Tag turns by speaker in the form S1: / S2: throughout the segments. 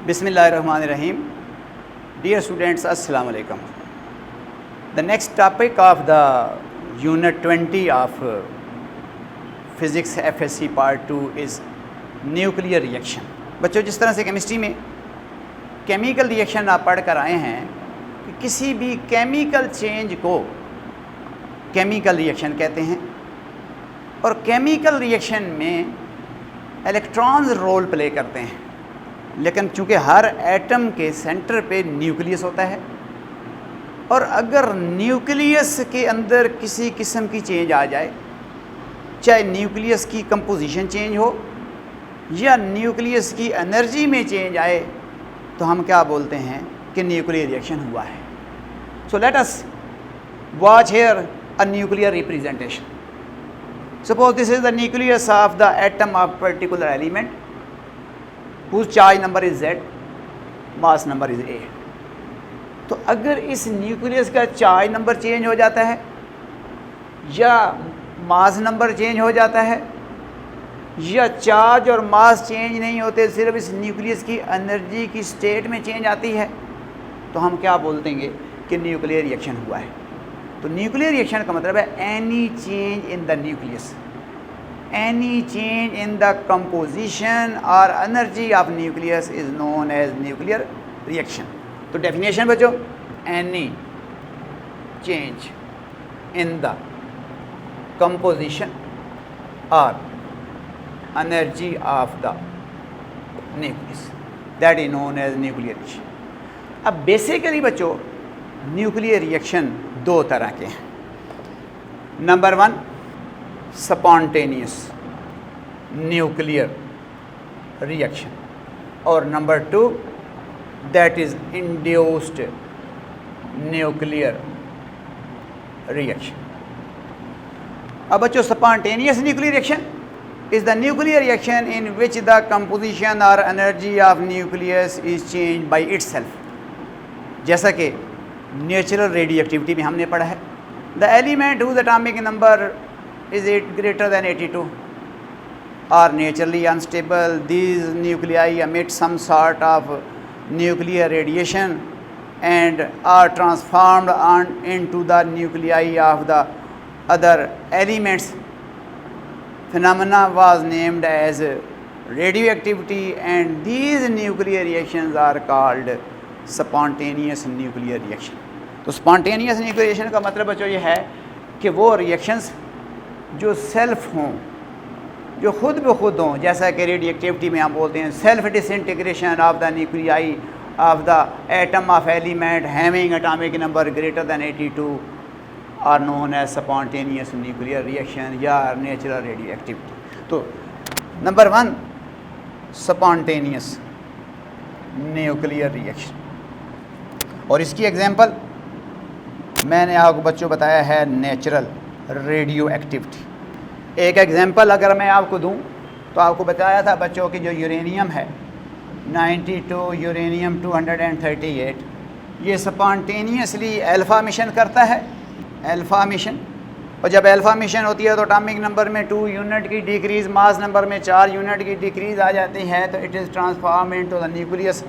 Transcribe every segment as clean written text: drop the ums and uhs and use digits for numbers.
S1: Bismillahirrahmanirrahim. Dear students, Assalamu alaikum. The next topic of the Unit 20 of Physics FSC Part 2 is nuclear reaction. बच्चों, जिस तरह से chemistry में chemical reaction आप पढ़ कर आए हैं कि किसी भी केमिकल चेंज को केमिकल रिएक्शन कहते हैं और केमिकल रिएक्शन में इलेक्ट्रॉन्स रोल प्ले करते हैं, लेकिन चूँकि हर एटम के सेंटर पे न्यूक्लियस होता है और अगर न्यूक्लियस के अंदर किसी किस्म की चेंज आ जाए, चाहे न्यूक्लियस की कंपोजिशन चेंज हो या न्यूक्लियस की एनर्जी में चेंज आए, तो हम क्या बोलते हैं कि न्यूक्लियर रिएक्शन हुआ है. So let us watch here a nuclear representation. Suppose this is the nucleus of the atom of particular element whose charge number is Z, mass number is A. तो अगर इस न्यूक्लियस का charge number change हो जाता है या mass number change हो जाता है या चार्ज और मास चेंज नहीं होते, सिर्फ इस न्यूक्लियस की एनर्जी की स्टेट में चेंज आती है, तो हम क्या बोलते हैं कि न्यूक्लियर रिएक्शन हुआ है. तो न्यूक्लियर रिएक्शन का मतलब है any change in the nucleus, any change in the composition और energy of nucleus is known as nuclear reaction. तो डेफिनेशन बच्चों, any change in the composition और energy of the nucleus, that is known as nuclear reaction. अब basically बच्चों, nuclear reaction दो तरह के हैं. Number one, spontaneous nuclear reaction, और number two, that is induced nuclear reaction. अब बच्चों, spontaneous nuclear reaction is the nuclear reaction in which the composition or energy of nucleus is changed by itself. जैसा कि natural radioactivity में हमने पढ़ा है, the element whose atomic number is greater than 82 are naturally unstable. These nuclei emit some sort of nuclear radiation and are transformed into the nuclei of the other elements. Phenomena was named as radioactivity, and these nuclear reactions are called spontaneous nuclear reaction. तो spontaneous nuclear reaction का मतलब बच्चों ये है कि वो reactions जो self हों, जो खुद ब खुद हों, जैसा कि रेडियोएक्टिविटी में हम बोलते हैं self disintegration of the nuclei of the atom of element having atomic number greater than 82 are known as spontaneous nuclear reaction या नेचुरल रेडियोएक्टिविटी. तो number one, spontaneous nuclear reaction, और इसकी एग्जांपल मैंने आपको बच्चों बताया है नेचुरल रेडियोएक्टिविटी. एक एग्जांपल अगर मैं आपको दूं तो आपको बताया था बच्चों कि जो यूरेनियम है 92, यूरेनियम 238, ये स्पॉन्टेनियसली अल्फ़ा मिशन करता है, अल्फ़ा मिशन. और जब अल्फ़ा मिशन होती है तो एटॉमिक नंबर में 2 यूनिट की डिक्रीज़, मास नंबर में 4 यूनिट की डिक्रीज़ आ जाती है, तो it is transform into the nucleus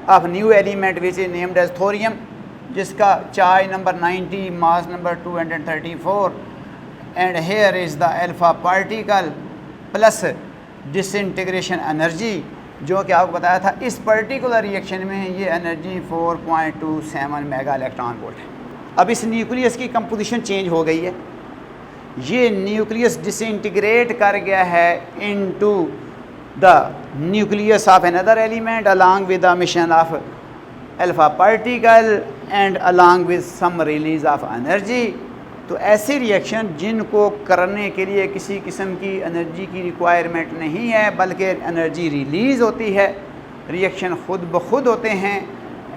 S1: of new element which is named as thorium, जिसका charge number 90, mass number 234, and here is the alpha particle plus disintegration energy, जो कि आपको बताया था इस पर्टिकुलर रिएक्शन में ये एनर्जी 4.27 मेगा इलेक्ट्रॉन वोल्ट है. अब इस न्यूक्लियस की कंपोजिशन चेंज हो गई है, ये न्यूक्लियस डिसइंटीग्रेट कर गया है into the nucleus of another element along with the mission of alpha particle and along with some release of energy. तो ऐसे रिएक्शन जिनको करने के लिए किसी किस्म की एनर्जी की रिक्वायरमेंट नहीं है बल्कि एनर्जी रिलीज़ होती है, रिएक्शन खुद ब खुद होते हैं,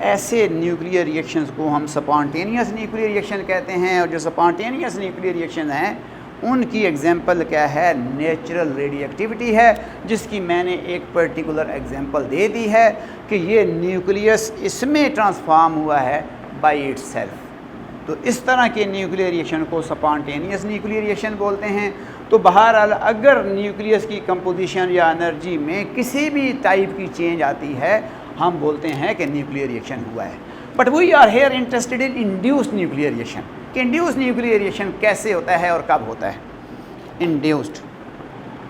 S1: ऐसे न्यूक्लियर रिएक्शंस को हम स्पॉन्टेनियस न्यूक्लियर रिएक्शन कहते हैं. और जो स्पॉन्टेनियस न्यूक्लियर रिएक्शन हैं उनकी एग्जांपल क्या है, नेचुरल रेडियोएक्टिविटी है, जिसकी मैंने एक पर्टिकुलर एग्जांपल दे दी है कि ये न्यूक्लियस इसमें ट्रांसफॉर्म हुआ है बाय इटसेल्फ. तो इस तरह के न्यूक्लियर रिएक्शन को स्पॉन्टेनियस न्यूक्लियर रिएक्शन बोलते हैं. तो बहरहाल अगर न्यूक्लियस की कंपोजिशन या एनर्जी में किसी भी टाइप की चेंज आती है, हम बोलते हैं कि न्यूक्लियर रिएक्शन हुआ है। But we are here interested in induced nuclear reaction, कि इंड्यूस्ड न्यूक्लियर रिएक्शन कैसे होता है और कब होता है। Induced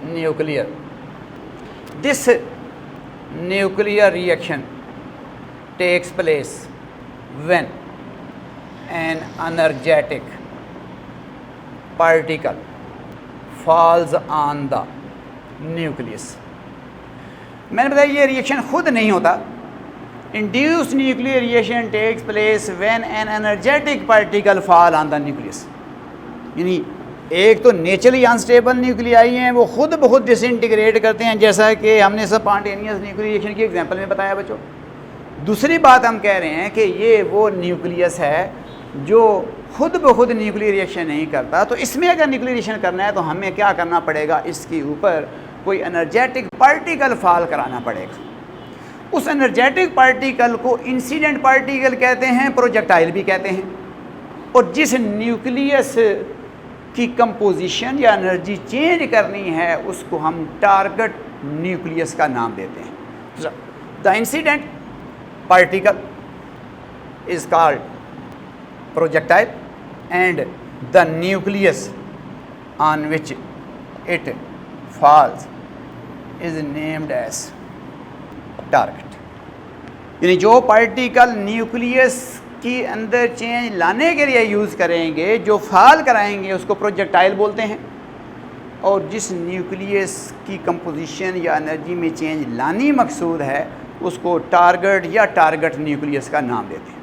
S1: nuclear, this nuclear reaction takes place when an energetic particle falls on the nucleus। मैंने बताया ये रिएक्शन खुद नहीं होता। Induced nuclear reaction takes place when an energetic particle fall on the nucleus। यानी एक तो नेचुरली अनस्टेबल न्यूक्लियाई हैं, वो खुद बहुत डिसइंटीग्रेट करते हैं, जैसा कि हमने स्पॉन्टेनियस न्यूक्लियर रिएक्शन की एग्जांपल में बताया बच्चों। दूसरी बात हम कह रहे हैं कि ये वो न्यूक्लियस है जो खुद ब खुद न्यूक्लियर रिएक्शन नहीं करता। तो इसमें अगर न्यूक्लियर रिएक्शन करना है तो हमें क्या करना पड़ेगा, इसके ऊपर कोई एनर्जेटिक पार्टिकल फॉल कराना पड़ेगा। उस एनर्जेटिक पार्टिकल को इंसिडेंट पार्टिकल कहते हैं, प्रोजेक्टाइल भी कहते हैं। और जिस न्यूक्लियस की कंपोजिशन या एनर्जी चेंज करनी है उसको हम टारगेट न्यूक्लियस का नाम देते हैं। The incident particle is called projectile and the nucleus on which it falls is named as target। यानी जो पार्टिकल न्यूक्लियस की अंदर चेंज लाने के लिए यूज़ करेंगे, जो फॉल कराएंगे, उसको प्रोजेक्टाइल बोलते हैं। और जिस न्यूक्लियस की कंपोजिशन या एनर्जी में चेंज लानी मकसूद है उसको टारगेट या टारगेट न्यूक्लियस का नाम देते हैं।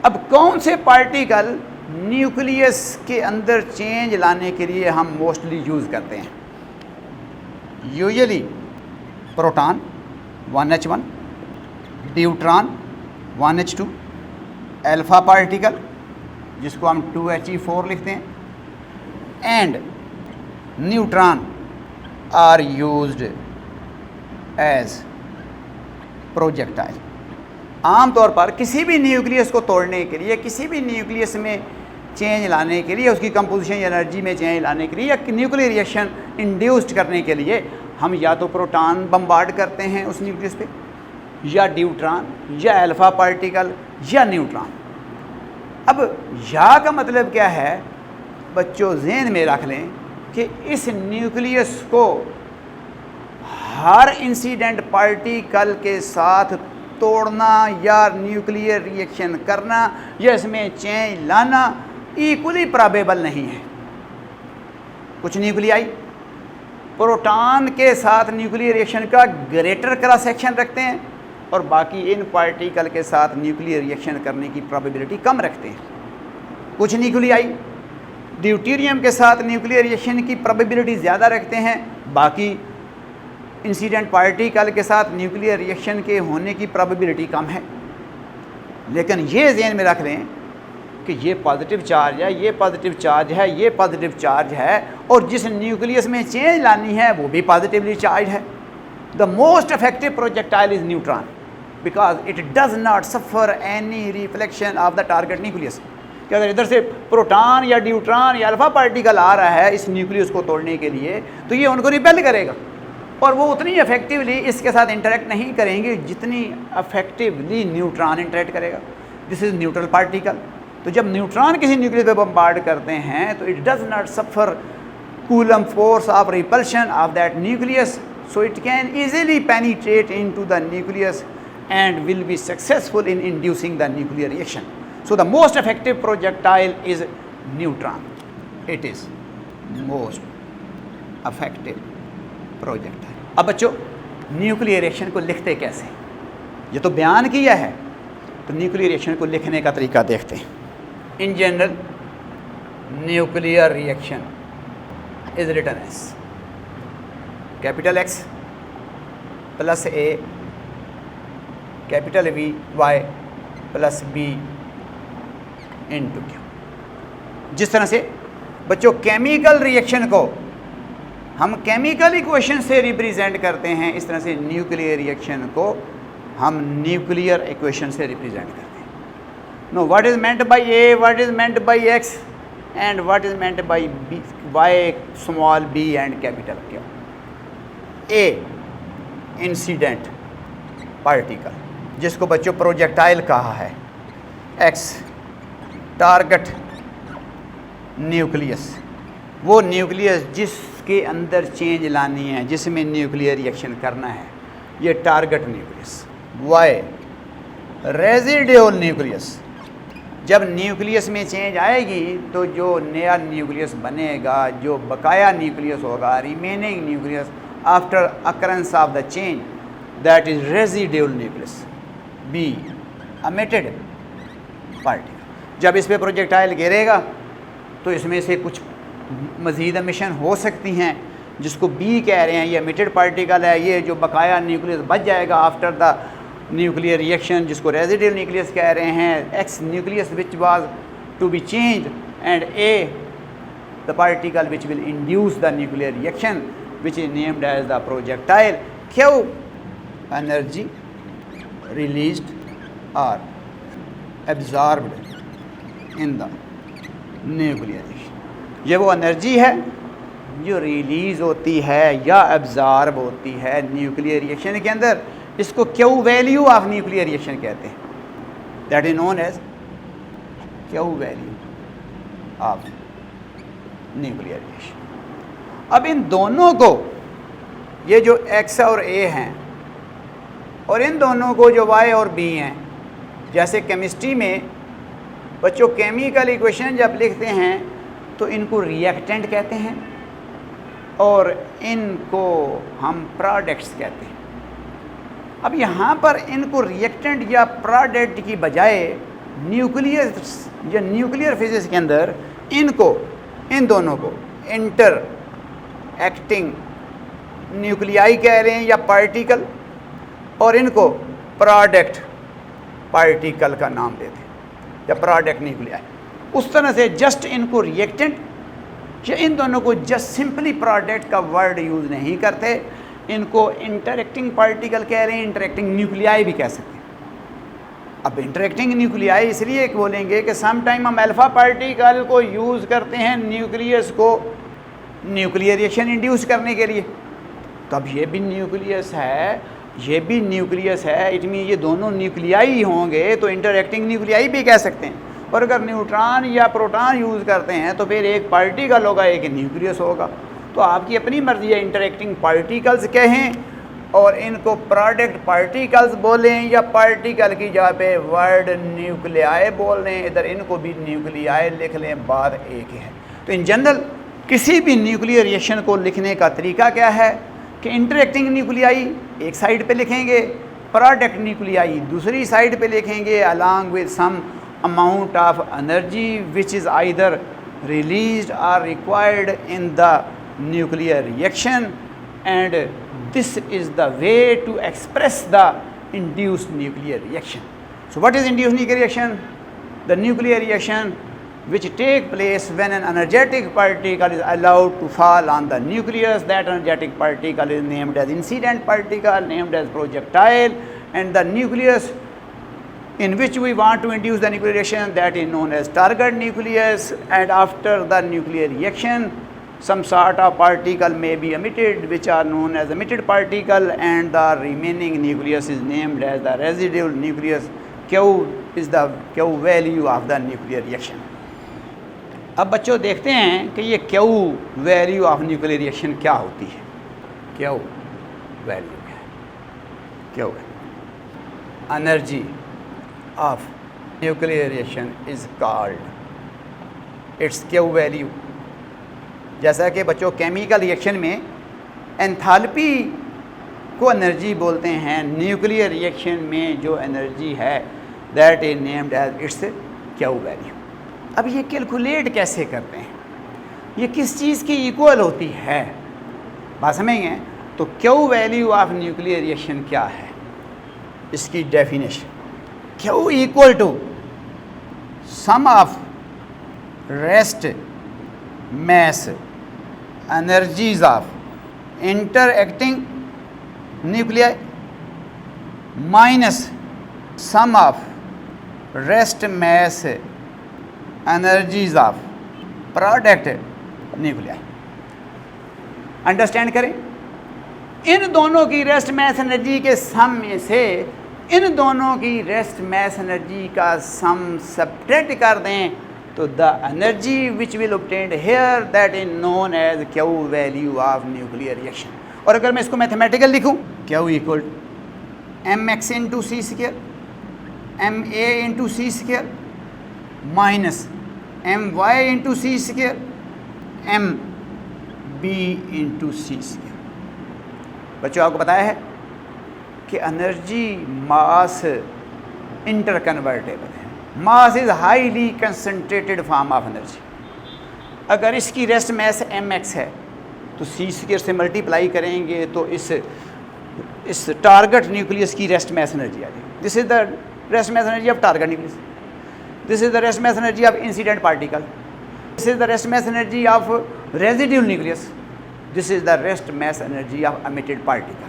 S1: अब कौन से पार्टिकल न्यूक्लियस के अंदर चेंज लाने के लिए हम मोस्टली यूज़ करते हैं? Usually proton 1H1, neutron 1H2, alpha particle जिसको हम 2He4 लिखते हैं, and neutron are used as projectile. आमतौर पर किसी भी न्यूक्लियस को तोड़ने के लिए, किसी भी न्यूक्लियस में चेंज लाने के लिए, उसकी कंपोजिशन एनर्जी में चेंज लाने के लिए या न्यूक्लियर रिएक्शन इंड्यूस्ड करने के लिए हम या तो प्रोटॉन बम्बार्ड करते हैं उस न्यूक्लियस पे, या न्यूट्रॉन, या अल्फा पार्टिकल, या न्यूट्रॉन। अब या का मतलब क्या है बच्चों, ज़हन में रख लें कि इस न्यूक्लियस को हर इंसिडेंट पार्टिकल के साथ तोड़ना या न्यूक्लियर रिएक्शन करना या इसमें चेंज लाना इक्वली प्रोबेबल नहीं है। कुछ न्यूक्लियाई प्रोटॉन के साथ न्यूक्लियर रिएक्शन का ग्रेटर क्रॉस सेक्शन रखते हैं और बाकी इन पार्टिकल के साथ न्यूक्लियर रिएक्शन करने की प्रोबेबिलिटी कम रखते हैं। कुछ न्यूक्लियाई ड्यूटेरियम के साथ न्यूक्लियर रिएक्शन की प्रोबेबिलिटी ज़्यादा रखते हैं, बाकी इंसिडेंट पार्टिकल के साथ न्यूक्लियर रिएक्शन के होने की प्रोबेबिलिटी कम है। लेकिन ये ज़हन में रख लें कि ये पॉजिटिव चार्ज है, ये पॉजिटिव चार्ज है, ये पॉजिटिव चार्ज है, और जिस न्यूक्लियस में चेंज लानी है वो भी पॉजिटिवली चार्ज है। The most effective projectile is neutron because it does not suffer any reflection of the target nucleus. कि अगर इधर से प्रोटॉन या न्यूट्रॉन या अल्फा पार्टिकल आ रहा है इस न्यूक्लियस को तोड़ने के लिए तो ये उनको रिपेल करेगा और वो उतनी इफेक्टिवली इसके साथ इंटरेक्ट नहीं करेंगे जितनी इफेक्टिवली न्यूट्रॉन इंटरेक्ट करेगा। This is neutral particle. तो जब न्यूट्रॉन किसी न्यूक्लियस पे बम्बार्ड करते हैं तो it does not suffer coulomb force of repulsion of that nucleus, so it can easily penetrate into the nucleus and will be successful in inducing the nuclear reaction. So the most effective projectile is neutron. It is most effective projectile. अब बच्चों nuclear reaction को लिखते कैसे, ये तो बयान किया है, तो न्यूक्लियर रिएक्शन को लिखने का तरीका देखते हैं। In general nuclear reaction is written as capital X plus A capital V Y plus B into Q। जिस तरह से बच्चों केमिकल रिएक्शन को हम केमिकल इक्वेशन से रिप्रेजेंट करते हैं, इस तरह से न्यूक्लियर रिएक्शन को हम न्यूक्लियर इक्वेशन से रिप्रेजेंट करते हैं। Know what is meant by A, what is meant by X and what is meant by B, Y small b and capital Q। A incident particle, जिसको बच्चों projectile कहा है। X target nucleus, वो nucleus जिसके अंदर change लानी है, जिसमें न्यूक्लियर रिएक्शन करना है, ये target nucleus. Y residual nucleus, जब न्यूक्लियस में चेंज आएगी तो जो नया न्यूक्लियस बनेगा, जो बकाया न्यूक्लियस होगा, remaining nucleus after occurrence of the change, that is residual nucleus. Be emitted particle, जब इस पे प्रोजेक्टाइल गिरेगा तो इसमें से कुछ मज़ीद एमिशन हो सकती हैं, जिसको बी कह रहे हैं, ये एमिटेड पार्टिकल है। ये जो बकाया न्यूक्लियस बच जाएगा आफ्टर द न्यूक्लियर रिएक्शन, जिसको रेजिडुअल न्यूक्लियस कह रहे हैं। X nucleus which was to be changed and a the particle which will induce the nuclear reaction which is named as the projectile. क्यों? एनर्जी रिलीज्ड और absorbed in the nuclear reaction. ये वो energy है जो release होती है या absorb होती है न्यूक्लियर रिएक्शन के अंदर। इसको Q value of nuclear reaction कहते हैं, that is known as Q value of nuclear reaction. अब इन दोनों को, ये जो एक्स और ए हैं, और इन दोनों को जो वाई और बी हैं, जैसे केमिस्ट्री में बच्चों केमिकल इक्वेशन जब लिखते हैं तो इनको रिएक्टेंट कहते हैं और इनको हम प्रोडक्ट्स कहते हैं। अब यहाँ पर इनको रिएक्टेंट या प्रोडक्ट की बजाय न्यूक्लियर या न्यूक्लियर फिजिक्स के अंदर इनको, इन दोनों को इंटर एक्टिंग न्यूक्लियाई कह रहे हैं या पार्टिकल, और इनको प्रोडक्ट पार्टिकल का नाम देते हैं या प्रोडक्ट न्यूक्लियाई। उस तरह से जस्ट इनको रिएक्टेंट या इन दोनों को जस्ट सिंपली प्रोडक्ट का वर्ड यूज़ नहीं करते, इनको इंटरेक्टिंग पार्टिकल कह रहे हैं, इंटरेक्टिंग न्यूक्लियाई भी कह सकते हैं। अब इंटरेक्टिंग न्यूक्लियाई इसलिए बोलेंगे कि सम टाइम हम अल्फ़ा पार्टिकल को यूज़ करते हैं न्यूक्लियस को न्यूक्लियर रिएक्शन इंड्यूस करने के लिए। तो अब ये भी न्यूक्लियस है, ये भी न्यूक्लियस है, इट मीन ये दोनों न्यूक्लियाई होंगे तो इंटरेक्टिंग न्यूक्लियाई भी कह सकते हैं। और अगर न्यूट्रॉन या प्रोटॉन यूज़ करते हैं तो फिर एक पार्टिकल होगा, एक न्यूक्लियस होगा। तो आपकी अपनी मर्ज़ी है, इंटरेक्टिंग पार्टिकल्स कहें और इनको प्रोडक्ट पार्टिकल्स बोलें या पार्टिकल की जगह पे वर्ड न्यूक्लियाई बोल लें, इधर इनको भी न्यूक्लियाई लिख लें, बात एक ही है। तो इन जनरल किसी भी न्यूक्लियर रिएक्शन को लिखने का तरीका क्या है कि इंटरेक्टिंग न्यूक्लियाई एक साइड पे लिखेंगे, प्रोडक्ट न्यूक्लियाई दूसरी साइड पे लिखेंगे, along with some amount of energy which is either released or required in the nuclear reaction, and this is the way to express the induced nuclear reaction. So what is induced nuclear reaction? The nuclear reaction which take place when an energetic particle is allowed to fall on the nucleus. That energetic particle is named as incident particle, named as projectile, and the nucleus in which we want to induce the nuclear reaction, that is known as target nucleus. And after the nuclear reaction, some sort of particle may be emitted which are known as emitted particle, and the remaining nucleus is named as the residual nucleus. Q is the Q value of the nuclear reaction. अब बच्चों देखते हैं कि ये Q value of nuclear reaction क्या होती है। Q value क्या है? Q energy of nuclear reaction is called its Q value। जैसा कि बच्चों केमिकल रिएक्शन में एंथैल्पी को एनर्जी बोलते हैं, न्यूक्लियर रिएक्शन में जो एनर्जी है that is named as its Q value. अब ये कैलकुलेट कैसे करते हैं, ये किस चीज़ की इक्वल होती है, बात समझेंगे। तो Q value of nuclear reaction क्या है, इसकी definition Q equal to sum of rest mass energies of interacting nuclei minus sum of rest mass energies of product nuclei। Understand करें, इन दोनों की रेस्ट मास एनर्जी के सम में से इन दोनों की रेस्ट मास एनर्जी का सम सब्ट्रैक्ट कर दें तो the energy which will obtained here that is known as Q value of nuclear reaction. और अगर मैं इसको मैथमेटिकल लिखूं, Q equal M X into C square M A into C square minus M Y into C square M B into C square. बच्चों आपको बताया है कि एनर्जी मास इंटरकन्वर्टेबल है। Mass is highly concentrated form of energy. अगर इसकी rest मास M x है तो सी स्क्वायर से मल्टीप्लाई करेंगे तो इस टारगेट न्यूक्लियस की रेस्ट मास एनर्जी आ जाएगी। This is the rest mass energy of target nucleus, this is the rest mass energy of incident particle, this is the rest mass energy of residual nucleus, this is the rest mass energy of emitted particle.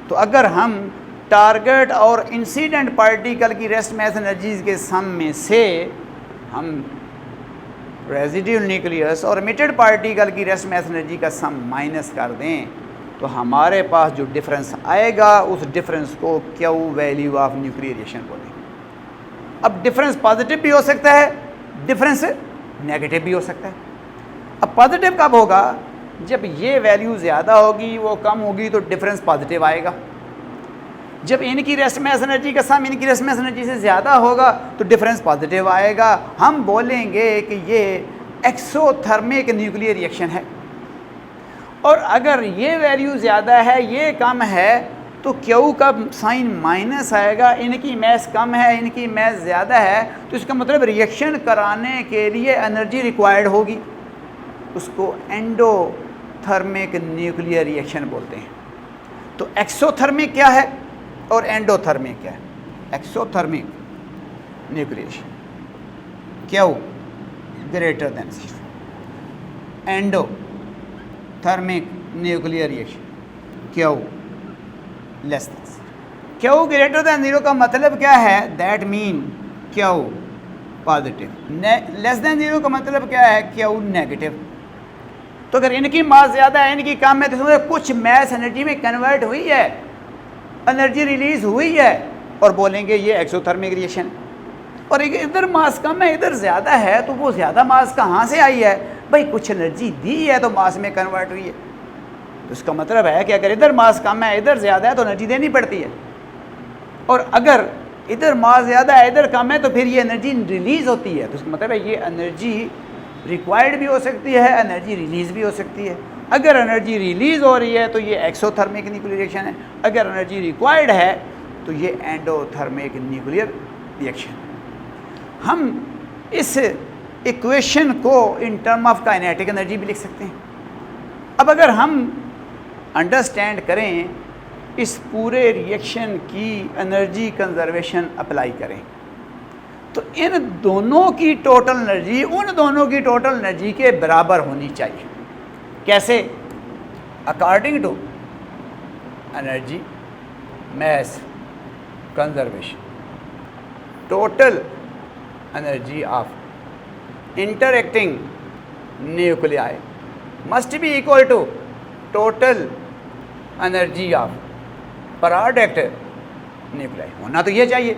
S1: तो अगर हम target और incident particle की rest मास energies के सम में से हम residual nucleus और एमिटेड पार्टिकल की रेस्ट मास एनर्जी का सम माइनस कर दें तो हमारे पास जो डिफरेंस आएगा उस डिफरेंस को Q value of nuclear reaction बोलेंगे। अब डिफरेंस पॉजिटिव भी हो सकता है, डिफरेंस नेगेटिव भी हो सकता है। अब पॉजिटिव कब होगा? जब ये वैल्यू ज़्यादा होगी, वो कम होगी तो डिफरेंस पॉजिटिव आएगा। जब इनकी रेस्ट मास एनर्जी का सम इनकी रेस्ट मास एनर्जी से ज़्यादा होगा तो डिफरेंस पॉजिटिव आएगा। हम बोलेंगे कि ये एक्सोथर्मिक न्यूक्लियर रिएक्शन है। और अगर ये वैल्यू ज़्यादा है, ये कम है, तो क्यू का साइन माइनस आएगा। इनकी मास कम है, इनकी मास ज़्यादा है, तो इसका मतलब रिएक्शन कराने के लिए एनर्जी रिक्वायर्ड होगी। उसको एंडोथर्मिक न्यूक्लियर रिएक्शन बोलते हैं। तो एक्सोथर्मिक क्या है और एंडोथर्मिक क्या है? Exothermic nuclear Q greater than zero, endothermic nuclear reaction Q less than zero. Q greater than zero का मतलब क्या है? That mean Q positive. Less than zero का मतलब क्या है? Q negative. तो अगर इनकी मास ज़्यादा है, इनकी कम है, तो समझो कुछ मास एनर्जी में कन्वर्ट हुई है, एनर्जी रिलीज हुई है, और बोलेंगे ये एक्सोथर्मिक रिएक्शन। और इधर मास कम है, इधर ज़्यादा है, तो वो ज़्यादा मास कहाँ से आई है? भाई कुछ एनर्जी दी है तो मास में कन्वर्ट हुई है। तो इसका मतलब है कि अगर इधर मास कम है, इधर ज़्यादा है, तो एनर्जी देनी पड़ती है। और अगर इधर मास ज़्यादा है, इधर कम है, तो फिर ये एनर्जी रिलीज़ होती है। तो इसका मतलब है ये एनर्जी रिक्वायर्ड भी हो सकती है, एनर्जी रिलीज़ भी हो सकती है। अगर एनर्जी रिलीज़ हो रही है तो ये एक्सोथर्मिक न्यूक्लियर रिएक्शन है, अगर एनर्जी रिक्वायर्ड है तो ये एंडोथर्मिक न्यूक्लियर रिएक्शन। हम इस इक्वेशन को in term of kinetic energy भी लिख सकते हैं। अब अगर हम अंडरस्टैंड करें, इस पूरे रिएक्शन की एनर्जी कंजर्वेशन अप्लाई करें, तो इन दोनों की टोटल एनर्जी उन दोनों की टोटल एनर्जी के बराबर होनी चाहिए। कैसे? According to energy mass conservation, total energy of interacting nuclei must be equal to total energy of product nuclei. होना तो ये चाहिए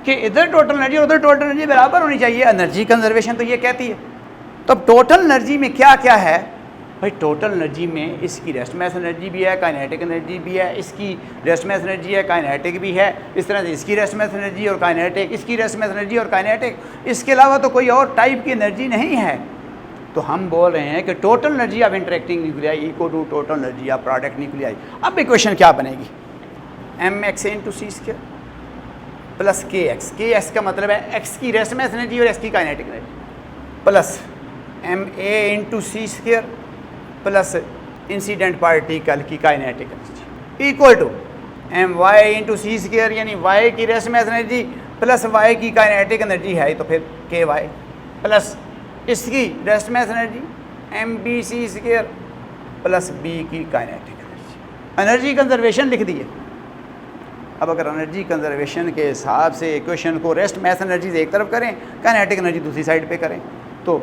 S1: कि इधर टोटल एनर्जी और उधर टोटल एनर्जी बराबर होनी चाहिए। एनर्जी कंजर्वेशन तो ये कहती है। तो अब टोटल एनर्जी में क्या क्या है? भाई टोटल एनर्जी में इसकी रेस्ट मास एनर्जी भी है, काइनेटिक एनर्जी भी है, इसकी रेस्ट मास एनर्जी है, काइनेटिक भी है। इस तरह से इसकी रेस्ट मास एनर्जी और काइनेटिक, इसकी रेस्ट मास एनर्जी और काइनेटिक, इसके अलावा तो कोई और टाइप की एनर्जी नहीं है। तो हम बोल रहे हैं कि total energy of interacting nuclei equal to total energy of product nuclei. अब इक्वेशन क्या बनेगी? M X into C square plus K X. K X का मतलब है एक्स की रेस्ट मास एनर्जी और एक्स की kinetic energy, plus M A into C square plus incident particle की kinetic energy equal to M Y into C square, यानी Y की rest mass energy plus Y की kinetic energy है तो फिर K Y, plus इसकी rest mass energy M B C square plus B की kinetic energy. Energy conservation लिख दी है। अब अगर एनर्जी कंजर्वेशन के हिसाब से इक्वेशन को रेस्ट मास एनर्जी एक तरफ करें, काइनेटिक एनर्जी दूसरी साइड पे करें, तो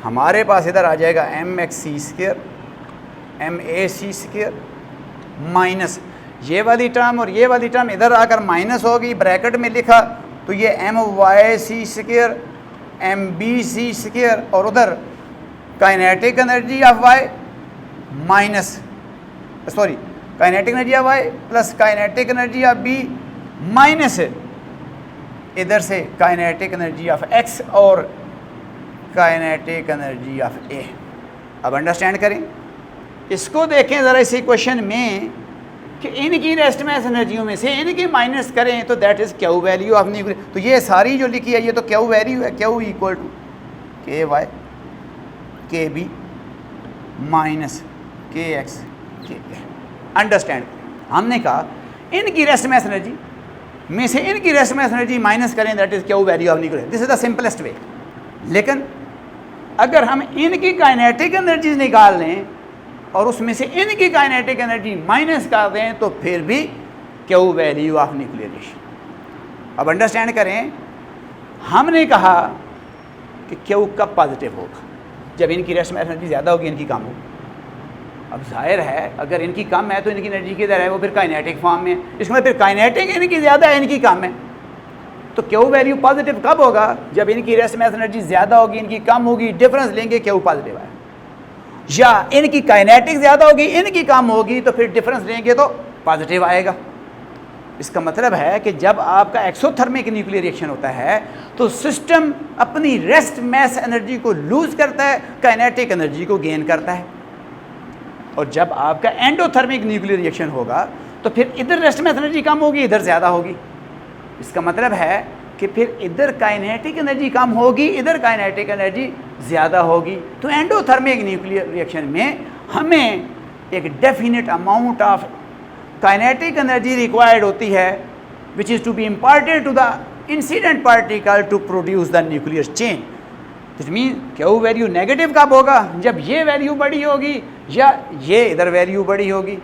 S1: हमारे पास इधर आ जाएगा M X C square M A C square minus ये वाली टर्म और ये वाली टर्म इधर आकर माइनस होगी, ब्रैकेट में लिखा तो ये M Y C square M B C square और उधर kinetic energy of Y minus kinetic energy of Y plus kinetic energy of B minus इधर से काइनेटिक एनर्जी ऑफ एक्स और काइनेटिक एनर्जी ऑफ ए। अब understand करें, इसको देखें ज़रा इस इक्वेशन में कि इनकी रेस्ट मास एनर्जियों में से इनकी माइनस करें तो that is Q value of nuclear. तो ये सारी जो लिखी है ये तो क्यू वैल्यू है, क्यू इक्वल टू के वाई के बी माइनस के एक्स के ए। अंडरस्टैंड, हमने कहा इनकी रेस्ट मास एनर्जी में से इनकी रेस्ट मास एनर्जी माइनस करें that is Q value of nuclear. This is the simplest way. लेकिन अगर हम इनकी काइनेटिक एनर्जी निकाल लें और उसमें से इनकी काइनेटिक एनर्जी माइनस कर दें तो फिर भी क्यू वैल्यू ऑफ न्यूक्लियरेशन। अब अंडरस्टैंड करें, हमने कहा कि क्यू कब पॉजिटिव होगा, जब इनकी रेस्ट मास एनर्जी ज़्यादा होगी इनकी कम होगी। अब जाहिर है अगर इनकी कम है तो इनकी एनर्जी किधर है, वो फिर काइनेटिक फॉर्म में है। इसमें फिर काइनेटिक इनकी ज़्यादा है इनकी कम है, तो क्यू वैल्यू पॉजिटिव कब होगा, जब इनकी रेस्ट मास एनर्जी ज़्यादा होगी इनकी कम होगी, डिफरेंस लेंगे क्यू पॉजिटिव है। या इनकी काइनेटिक ज़्यादा होगी इनकी कम होगी तो फिर डिफरेंस लेंगे तो पॉजिटिव आएगा। इसका मतलब है कि जब आपका एक्सोथर्मिक न्यूक्लियर रिएक्शन होता है तो सिस्टम अपनी रेस्ट मास एनर्जी को लूज़ करता है, काइनेटिक एनर्जी को गेन करता है। और जब आपका एंडोथर्मिक न्यूक्लियर रिएक्शन होगा तो फिर इधर रेस्ट मास एनर्जी कम होगी इधर ज़्यादा होगी। इसका मतलब है कि फिर इधर काइनेटिक एनर्जी कम होगी इधर काइनेटिक एनर्जी ज़्यादा होगी। तो एंडोथर्मिक न्यूक्लियर रिएक्शन में हमें एक definite amount of kinetic energy required होती है which is to be imparted to the incident particle to produce the nuclear chain. This mean Q value negative कब होगा, जब ये वैल्यू बड़ी होगी या ये इधर वैल्यू बड़ी होगी।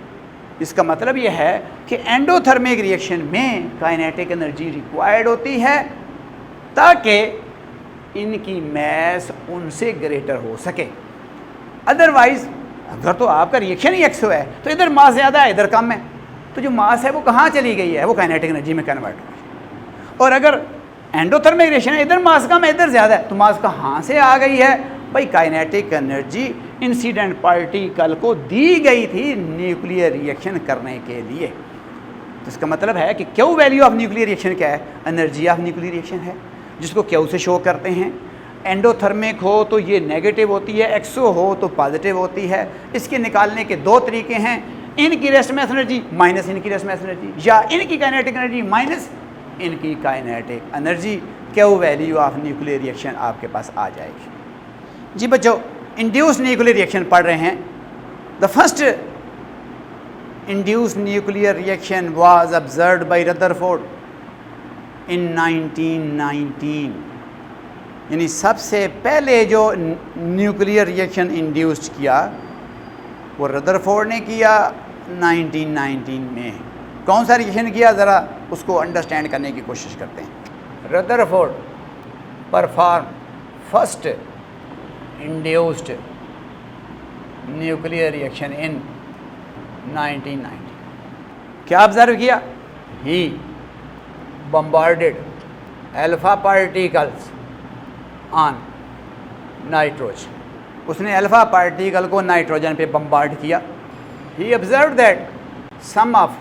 S1: इसका मतलब ये है कि एंडोथर्मिक रिएक्शन में काइनेटिक एनर्जी रिक्वायर्ड होती है ताकि इनकी मैस उनसे ग्रेटर हो सके। अदरवाइज अगर तो आपका रिएक्शन ही एक्सो है तो इधर मास ज़्यादा है इधर कम है, तो जो मास है वो कहाँ चली गई है, वो काइनेटिक एनर्जी में कन्वर्ट हो गई। और अगर एंडोथर्मिक रिएक्शन है इधर मास कम है इधर ज़्यादा है, तो मास कहाँ से आ गई है भाई, काइनेटिक एनर्जी इंसिडेंट पार्टिकल को दी गई थी न्यूक्लियर रिएक्शन करने के लिए। तो इसका मतलब है कि Q value of nuclear reaction क्या है, एनर्जी ऑफ न्यूक्लियर रिएक्शन है, जिसको क्यू से शो करते हैं। एंडोथर्मिक हो तो ये नेगेटिव होती है, एक्सो हो तो पॉजिटिव होती है। इसके निकालने के दो तरीके हैं, इनकी रेस्ट मास एनर्जी माइनस इनकी रेस्ट मास एनर्जी, या इनकी काइनेटिक एनर्जी माइनस इनकी kinetic energy. Q value of nuclear reaction आपके पास आ जाएगी। जी बच्चों, इंड्यूस न्यूक्लियर रिएक्शन पढ़ रहे हैं। The first induce nuclear reaction was observed by Rutherford in 1919। यानी सबसे पहले जो न्यूक्लियर रिएक्शन इंड्यूस्ड किया वो रदरफोर्ड ने किया 1919 में। कौन सा रिएक्शन किया, ज़रा उसको अंडरस्टैंड करने की कोशिश करते हैं। Rutherford perform first induced nuclear reaction in 1990। क्या ऑब्जर्व किया, he bombarded alpha particles on nitrogen. उसने अल्फा पार्टिकल को नाइट्रोजन पे बम्बार्ड किया। He observe that some of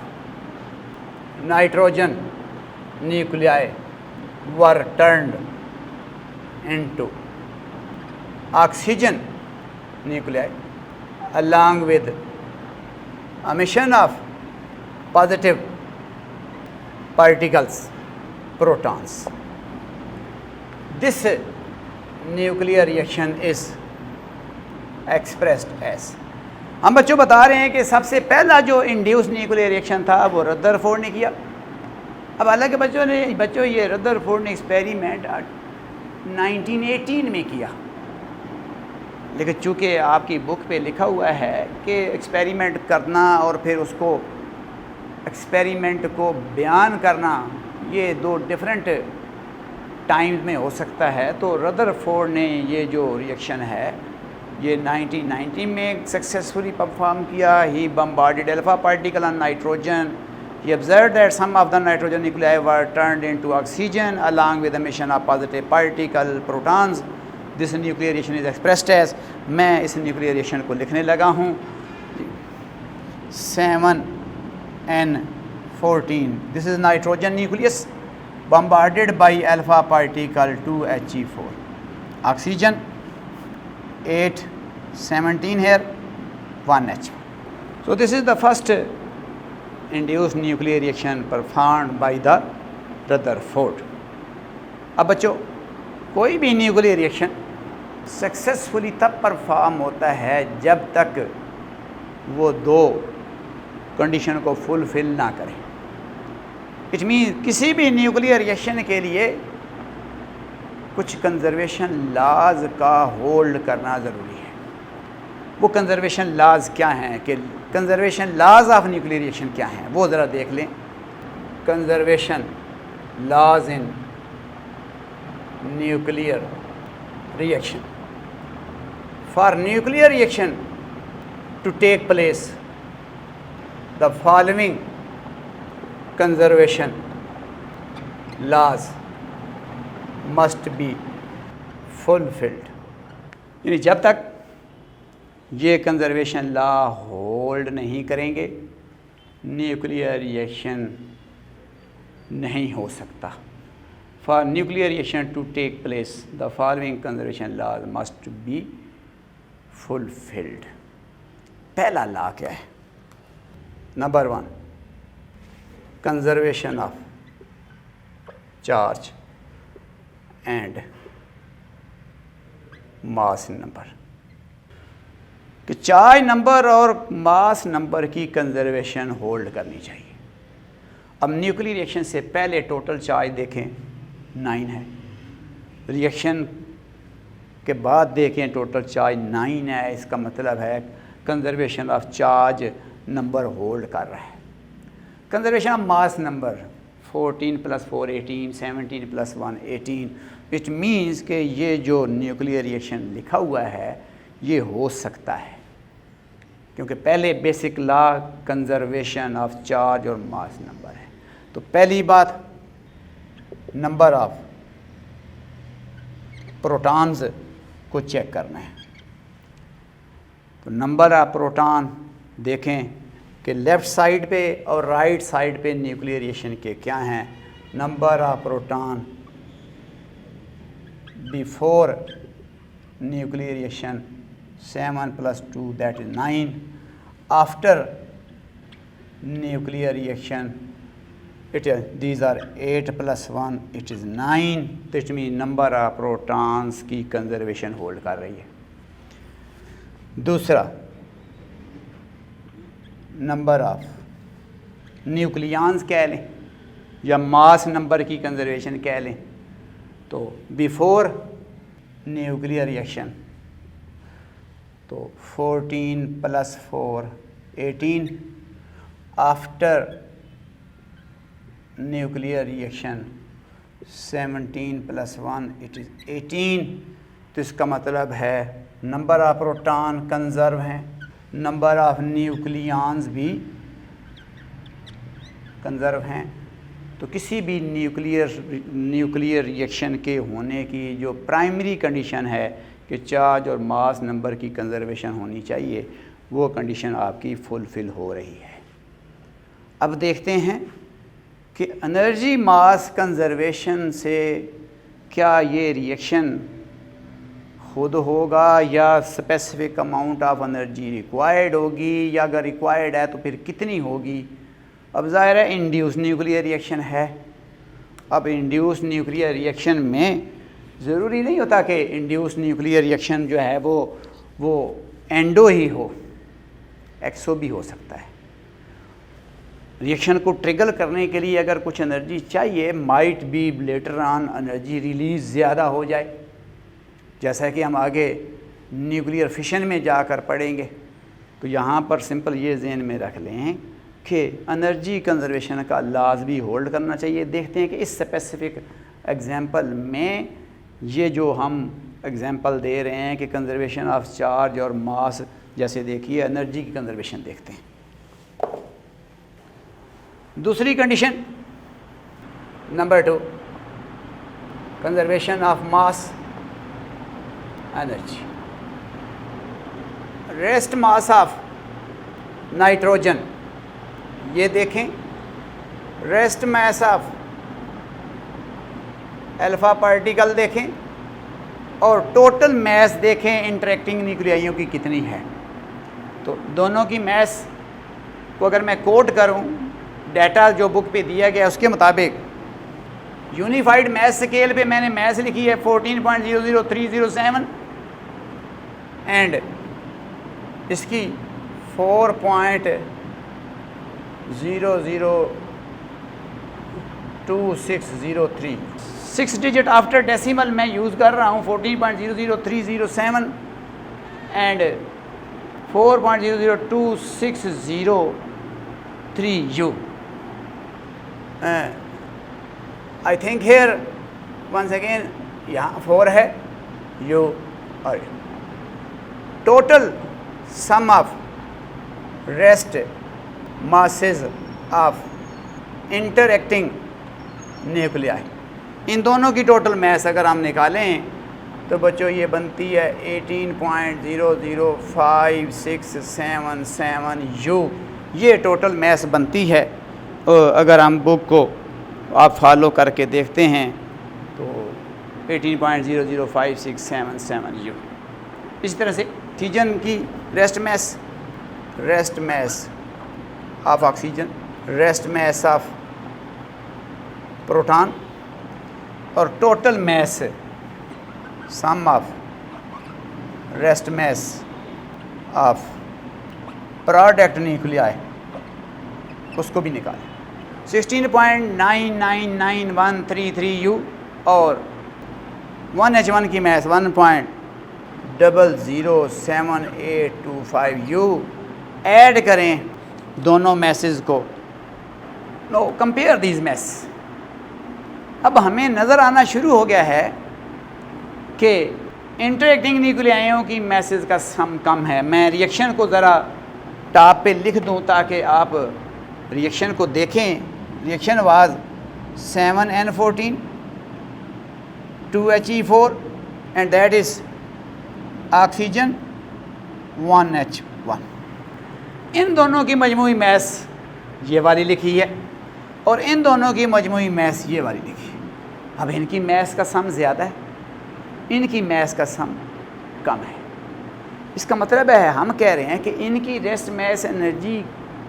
S1: nitrogen nuclei were turned into oxygen nuclei along with emission of positive particles, protons. This nuclear reaction is expressed as, हम बच्चों बता रहे हैं कि सबसे पहला जो इंड्यूस न्यूक्लियर रिएक्शन था वो रदरफोर्ड ने किया। अब हालांकि बच्चों ये रदरफोर्ड ने एक्सपेरिमेंट 1918 में किया, लेकिन चूँकि आपकी बुक पे लिखा हुआ है कि एक्सपेरिमेंट करना और फिर उसको एक्सपेरिमेंट को बयान करना ये दो डिफरेंट टाइम्स में हो सकता है, तो रदरफोर्ड ने ये जो रिएक्शन है ये 1990 में सक्सेसफुली परफॉर्म किया। He bombarded alpha particle on nitrogen. He observed that some of the nitrogen nuclei were turned into oxygen along with emission of positive particle protons. This nuclear reaction is expressed as, मैं इस nuclear reaction को लिखने लगा हूँ 7N14. This is nitrogen nucleus bombarded by alpha particle 2He4. Oxygen 817 here, 1H. So this is the first induced nuclear reaction performed by the Rutherford. अब बच्चों, कोई भी न्यूक्लियर रिएक्शन सक्सेसफुली तब परफॉर्म होता है जब तक वो दो कंडीशन को फुलफिल ना करे। इट मीन किसी भी न्यूक्लियर रिएक्शन के लिए कुछ कंजर्वेशन लॉज का होल्ड करना ज़रूरी है। वो कंजर्वेशन लॉज क्या हैं कि conservation laws of nuclear reaction क्या हैं वो ज़रा देख लें। Conservation laws in nuclear reaction. For nuclear reaction to take place the following conservation laws must be fulfilled. यानी जब तक ये कंजर्वेशन लॉ होल्ड नहीं करेंगे न्यूक्लियर रिएक्शन नहीं हो सकता। For nuclear reaction to take place the following conservation laws must be fulfilled. पहला लॉ क्या है? Number 1, conservation of charge and mass number, कि चार्ज नंबर और मास नंबर की कंजर्वेशन होल्ड करनी चाहिए। अब न्यूक्लियर रिएक्शन से पहले टोटल चार्ज देखें 9 है, रिएक्शन के बाद देखें टोटल चार्ज 9 है। इसका मतलब है conservation of charge number hold कर रहा है। Conservation of mass number 14 + 4 18, 17 + 1 18, which means कि ये जो न्यूक्लियर रिएक्शन लिखा हुआ है ये हो सकता है, क्योंकि पहले basic law conservation of charge और मास नंबर है। तो पहली बात नंबर ऑफ प्रोटॉन्स को चेक करना है। तो नंबर ऑफ प्रोटॉन देखें कि लेफ़्ट साइड पे और राइट साइड पे न्यूक्लियर रिएक्शन के क्या हैं। Number of proton before nuclear reaction 7 + 2 that is 9. After nuclear reaction these are 8 + 1 it is 9. That means number of protons की कंजर्वेशन होल्ड कर रही है। दूसरा नंबर ऑफ न्यूक्लियॉन्स कह लें या मास नंबर की कंजर्वेशन कह लें। तो बिफोर न्यूक्लियर रिएक्शन तो 14 + 4 18, after nuclear reaction 17 + 1 it is 18। तो इसका मतलब है नंबर ऑफ प्रोटॉन कंजर्व हैं, नंबर ऑफ न्यूक्लियॉन्स भी कंजर्व हैं। तो किसी भी न्यूक्लियर रिएक्शन के होने की जो प्राइमरी कंडीशन है कि चार्ज और मास नंबर की कंजर्वेशन होनी चाहिए, वो कंडीशन आपकी फुलफ़िल हो रही है। अब देखते हैं कि एनर्जी मास कंजर्वेशन से क्या ये रिएक्शन खुद होगा या specific amount of energy required होगी, या अगर रिक्वायर्ड है तो फिर कितनी होगी। अब ज़ाहिर है इंड्यूस न्यूक्लियर रिएक्शन है। अब इंड्यूस न्यूक्लियर रिएक्शन में ज़रूरी नहीं होता कि इंड्यूस न्यूक्लियर रिएक्शन जो है वो एंडो ही हो, एक्सो भी हो सकता है। रिएक्शन को ट्रिगर करने के लिए अगर कुछ एनर्जी चाहिए, might be later on energy release ज़्यादा हो जाए, जैसा कि हम आगे न्यूक्लियर फिशन में जाकर पढ़ेंगे। तो यहाँ पर सिंपल ये ज़हन में रख लें कि एनर्जी कंजर्वेशन का लॉज भी होल्ड करना चाहिए। देखते हैं कि इस स्पेसिफिक एग्जांपल में ये जो हम एग्जांपल दे रहे हैं कि कंजर्वेशन ऑफ चार्ज और मास, जैसे देखिए एनर्जी की कंजर्वेशन देखते हैं। दूसरी condition number 2, conservation of mass energy. Rest mass of nitrogen, ये देखें, rest mass of alpha particle देखें, और टोटल मास देखें इंटरेक्टिंग न्यूक्लियाइयों की कितनी है। तो दोनों की मास को अगर मैं कोट करूं, डाटा जो बुक पे दिया गया उसके मुताबिक यूनिफाइड मास स्केल पे मैंने मास लिखी है 14.00307 एंड इसकी 4.0020603, 6 डिजिट आफ्टर डेसिमल मैं यूज़ कर रहा हूँ 14.00307 and 4.0020603 I think here once again यहाँ 4 है U और total sum of rest masses of interacting nuclei, इन दोनों की टोटल मास अगर हम निकालें तो बच्चों ये बनती है 18.00567 U, ये टोटल मास बनती है। अगर हम बुक को आप फॉलो करके देखते हैं तो 18.00567 U। इस तरह से ऑक्सीजन की rest mass of oxygen, rest mass of proton और total mass sum of rest mass of product nuclei, उसको भी निकालें 16.999133 U और 1H1 की मास 1.007825 U। ऐड करें दोनों मैसेज को, नो कंपेयर दीज मैस। अब हमें नज़र आना शुरू हो गया है कि इंटरएक्टिंग न्यूक्लियाइयों की मैसेज का सम कम है। मैं रिएक्शन को ज़रा टॉप पे लिख दूं ताकि आप रिएक्शन को देखें। Reaction was 7N14 2He4 and that is oxygen 1H1। इन दोनों की मजमूई मैस ये वाली लिखी है और इन दोनों की मजमूई मैस ये वाली लिखी है। अब इनकी मैस का सम ज़्यादा है, इनकी मैस का सम कम है। इसका मतलब है हम कह रहे हैं कि इनकी रेस्ट मैस एनर्जी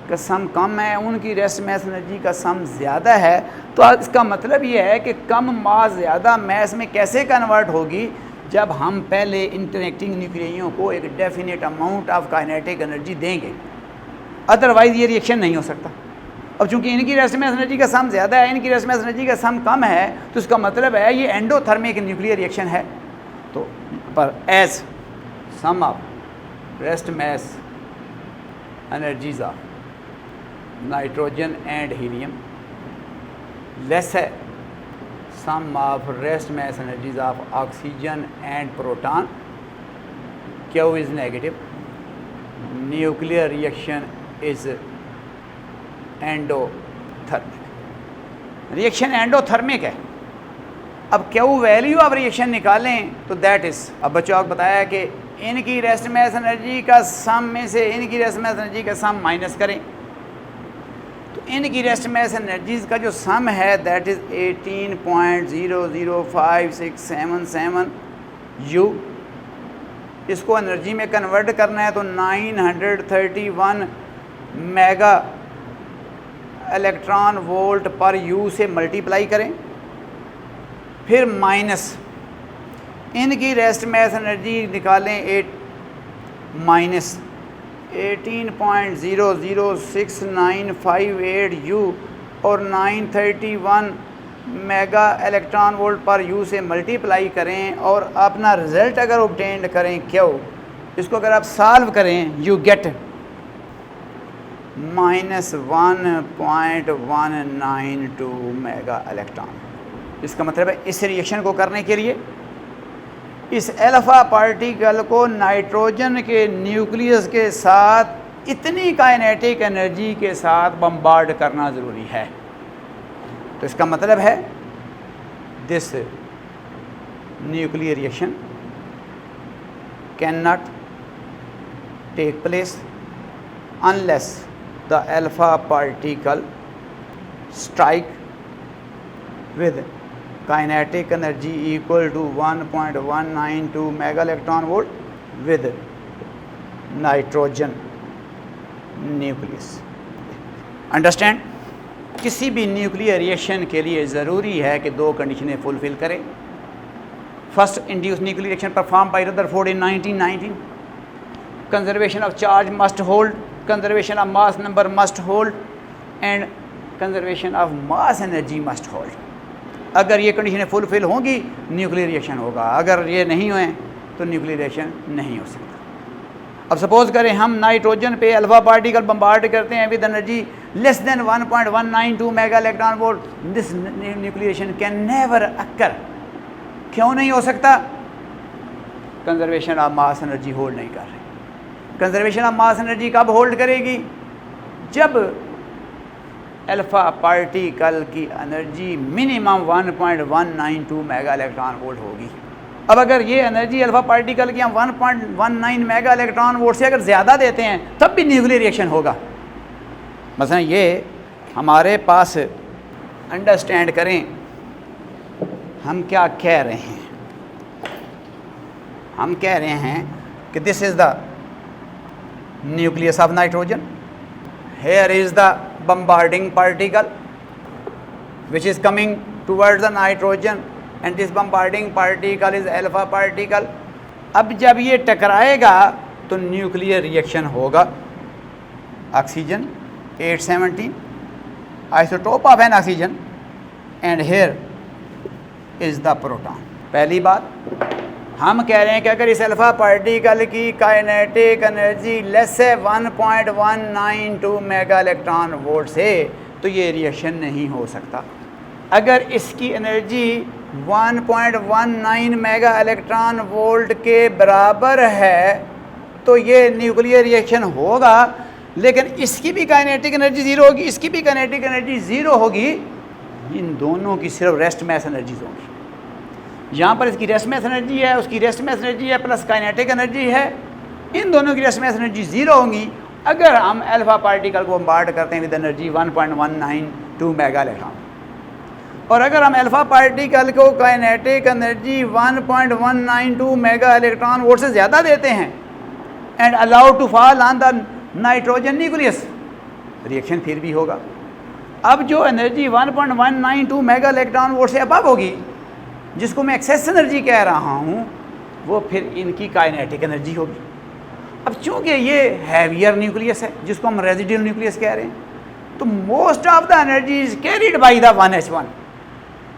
S1: का सम कम है, उनकी रेस्ट मैस एनर्जी का सम ज़्यादा है। तो इसका मतलब ये है कि कम मास ज़्यादा मैस में कैसे कन्वर्ट होगी, जब हम पहले इंटरएक्टिंग न्यूक्लियाइयों को एक definite amount of kinetic energy देंगे, अदरवाइज़ ये रिएक्शन नहीं हो सकता। अब चूंकि इनकी रेस्ट मैस एनर्जी का सम ज़्यादा है, इनकी रेस्ट मैस एनर्जी का सम कम है, तो इसका मतलब है ये एंडोथर्मिक न्यूक्लियर रिएक्शन है। तो पर as sum of rest mass energies of nitrogen and helium less है sum of rest mass energies of oxygen and proton, Q is negative, nuclear reaction is endothermic. Reaction endothermic है। अब Q value of reaction निकालें तो that is, अब बच्चों आपको बताया कि इनकी रेस्ट मैस एनर्जी का सम में से इनकी रेस्ट मैस एनर्जी का सम माइनस करें, तो इनकी रेस्ट मैस एनर्जीज़ का जो सम है दैट इज़ 18.005677 U। इसको एनर्जी में कन्वर्ट करना है तो 931 मेगा इलेक्ट्रॉन वोल्ट पर U से मल्टीप्लाई करें, फिर माइनस इनकी रेस्ट मैस एनर्जी निकालें माइनस 18.006958 U और 931 मेगा इलेक्ट्रॉन वोल्ट पर U से मल्टीप्लाई करें और अपना रिज़ल्ट अगर ऑब्टेन करें Q, इसको अगर आप सॉल्व करें यू गेट -1.192 मेगा इलेक्ट्रॉन। इसका मतलब है इस रिएक्शन को करने के लिए इस अल्फा पार्टिकल को नाइट्रोजन के न्यूक्लियस के साथ इतनी काइनेटिक एनर्जी के साथ बम्बार्ड करना ज़रूरी है। तो इसका मतलब है this nuclear reaction can not take place unless the alpha particle strike with kinetic energy equal to 1.192 mega electron volt with nitrogen nucleus। Understand, किसी भी न्यूक्लियर रिएक्शन के लिए ज़रूरी है कि दो कंडीशनें फुलफिल करें। First induce nuclear reaction perform by Rutherford in 1919, conservation of charge must hold, conservation of mass number must hold and conservation of mass energy must hold। अगर ये कंडीशनें फुलफिल होंगी न्यूक्लियर रिएक्शन होगा, अगर ये नहीं हुए तो न्यूक्लियर रिएक्शन नहीं हो सकता। अब सपोज करें हम नाइट्रोजन पे अल्फा पार्टिकल बम्बार्ड करते हैं with energy less than 1.192 mega electron volt, this nuclear reaction can never occur. क्यों नहीं हो सकता? Conservation of mass energy hold नहीं कर रही। कंजर्वेशन ऑफ मास एनर्जी कब होल्ड करेगी? जब अल्फा पार्टिकल की energy minimum 1.192 mega electron volt होगी। अब अगर ये एनर्जी अल्फा पार्टिकल की हम 1.19 मेगा इलेक्ट्रॉन वोल्ट से अगर ज़्यादा देते हैं तब भी न्यूक्लियर रिएक्शन होगा। मसलन ये हमारे पास अंडरस्टैंड करें हम क्या कह रहे हैं। हम कह रहे हैं कि this is the nucleus of nitrogen, here is the bombarding particle which is coming towards the nitrogen and this bombarding particle is alpha particle। अब जब ये टकराएगा तो न्यूक्लियर रिएक्शन होगा। Oxygen 817 isotope of N oxygen and here is the proton। पहली बात हम कह रहे हैं कि अगर इस अल्फा पार्टिकल की काइनेटिक एनर्जी लेस है 1.192 मेगा इलेक्ट्रॉन वोल्ट से तो ये रिएक्शन नहीं हो सकता। अगर इसकी एनर्जी 1.19 मेगा इलेक्ट्रॉन वोल्ट के बराबर है तो ये न्यूक्लियर रिएक्शन होगा, लेकिन इसकी भी काइनेटिक एनर्जी ज़ीरो होगी, इसकी भी काइनेटिक एनर्जी ज़ीरो होगी। इन दोनों की सिर्फ रेस्ट मैस एनर्जीज होंगी। यहाँ पर इसकी रेस्ट मैस एनर्जी है, उसकी रेस्ट मैस एनर्जी है, प्लस काइनेटिक एनर्जी है। इन दोनों की रेस्ट मैस एनर्जी ज़ीरो होंगी अगर हम अल्फा पार्टिकल को बम्बार्ड करते हैं विद एनर्जी 1.192 मेगा इलेक्ट्रॉन। और अगर हम अल्फा पार्टिकल को kinetic energy 1.192 mega electron volt से ज़्यादा देते हैं and allowed to fall on the nitrogen nucleus, reaction फिर भी होगा। अब जो एनर्जी 1.192 मेगा इलेक्ट्रॉन वोल्ट से अबव होगी, जिसको मैं एक्सेस एनर्जी कह रहा हूँ, वो फिर इनकी काइनेटिक एनर्जी होगी। अब चूँकि ये हैवियर न्यूक्लियस है जिसको हम रेजिडुअल न्यूक्लियस कह रहे हैं, तो most of the energy is carried by the 1h1।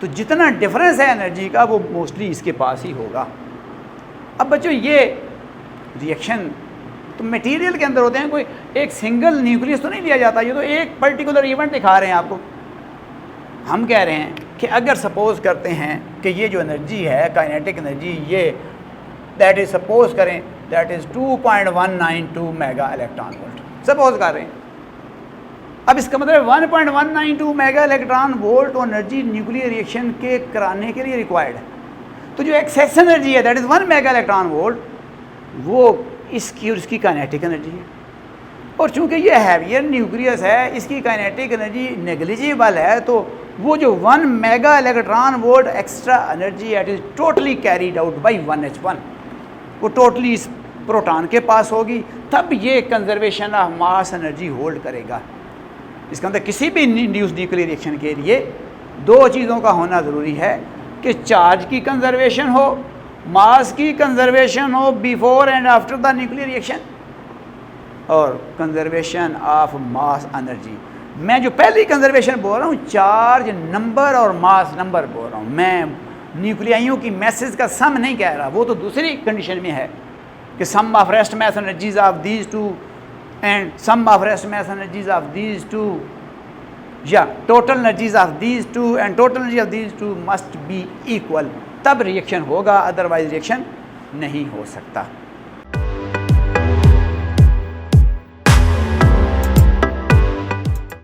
S1: तो जितना डिफरेंस है एनर्जी का वो मोस्टली इसके पास ही होगा। अब बच्चों ये रिएक्शन तो मटेरियल के अंदर होते हैं, कोई एक सिंगल न्यूक्लियस तो नहीं लिया जाता। ये तो एक पर्टिकुलर इवेंट दिखा रहे हैं आपको। हम कह रहे हैं कि अगर सपोज करते हैं कि ये जो एनर्जी है काइनेटिक एनर्जी, ये दैट इज सपोज करें that is 2.192 mega electron volt suppose कर रहे हैं। अब इसका मतलब 1.192 mega electron volt energy nuclear reaction के कराने के लिए रिक्वायर्ड है। तो जो एक्सेस एनर्जी है that is 1 mega electron volt, वो इसकी और इसकी काइनेटिक एनर्जी है। और चूँकि ये हैवियर न्यूक्लियस है, इसकी काइनेटिक एनर्जी नेग्लिजिबल है, तो वो जो 1 mega electron volt extra energy it is totally carried out by 1h1, वो टोटली इस प्रोटॉन के पास होगी। तब ये conservation of mass energy hold करेगा। इसका मतलब किसी भी इंड्यूस न्यूक्लियर रिएक्शन के लिए दो चीज़ों का होना ज़रूरी है कि चार्ज की कंजर्वेशन हो, मास की कंजर्वेशन हो before and after the nuclear reaction, और कंजर्वेशन ऑफ मास एनर्जी। मैं जो पहली कंजर्वेशन बोल रहा हूँ चार्ज नंबर और मास नंबर बोल रहा हूँ, मैं न्यूक्लियाइयों की मैसेज का सम नहीं कह रहा। वो तो दूसरी कंडीशन में है कि sum of rest mass energies of these two and sum of rest mass energies of these two, या total energies of these two and total energy of these two must be equal, तब reaction होगा, otherwise reaction नहीं हो सकता।